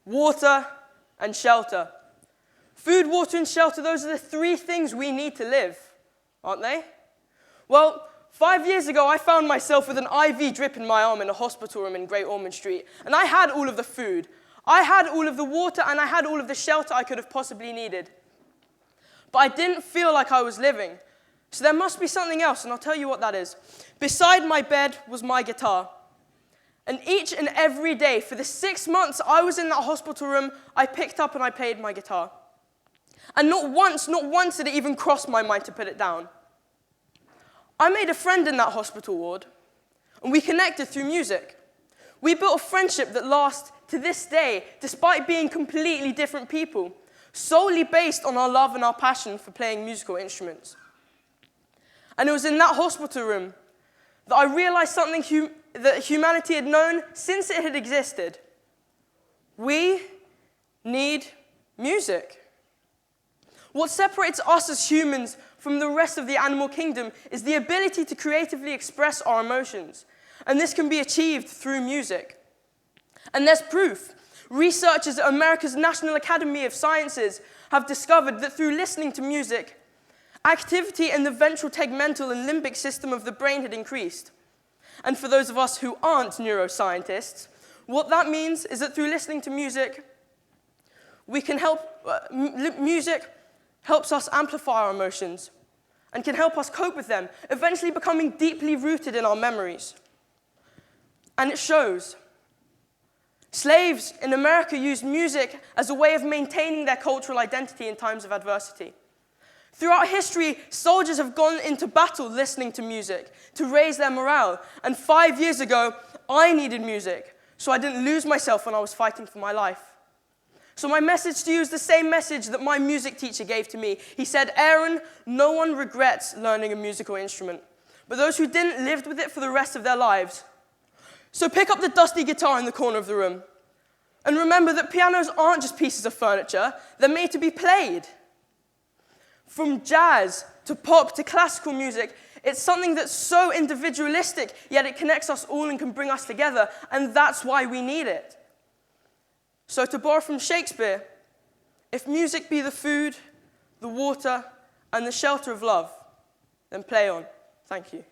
water, and shelter. Food, water, and shelter, those are the three things we need to live, aren't they? Well, 5 years ago, I found myself with an IV drip in my arm in a hospital room in Great Ormond Street, and I had all of the food, I had all of the water, and I had all of the shelter I could have possibly needed. But I didn't feel like I was living. So there must be something else, and I'll tell you what that is. Beside my bed was my guitar. And each and every day, for the 6 months I was in that hospital room, I picked up and I played my guitar. And not once did it even cross my mind to put it down. I made a friend in that hospital ward, and we connected through music. We built a friendship that lasts to this day, despite being completely different people, solely based on our love and our passion for playing musical instruments. And it was in that hospital room that I realized something that humanity had known since it had existed. We need music. What separates us as humans from the rest of the animal kingdom is the ability to creatively express our emotions. And this can be achieved through music. And there's proof. Researchers at America's National Academy of Sciences have discovered that through listening to music, activity in the ventral tegmental and limbic system of the brain had increased. And for those of us who aren't neuroscientists, what that means is that through listening to music, we can music helps us amplify our emotions and can help us cope with them, eventually becoming deeply rooted in our memories. And it shows. Slaves in America used music as a way of maintaining their cultural identity in times of adversity. Throughout history, soldiers have gone into battle listening to music to raise their morale. And 5 years ago, I needed music, so I didn't lose myself when I was fighting for my life. So my message to you is the same message that my music teacher gave to me. He said, Aaron, no one regrets learning a musical instrument, but those who didn't lived with it for the rest of their lives. So pick up the dusty guitar in the corner of the room. And remember that pianos aren't just pieces of furniture, they're made to be played. From jazz to pop to classical music, it's something that's so individualistic, yet it connects us all and can bring us together, and that's why we need it. So to borrow from Shakespeare, if music be the food, the water, and the shelter of love, then play on. Thank you.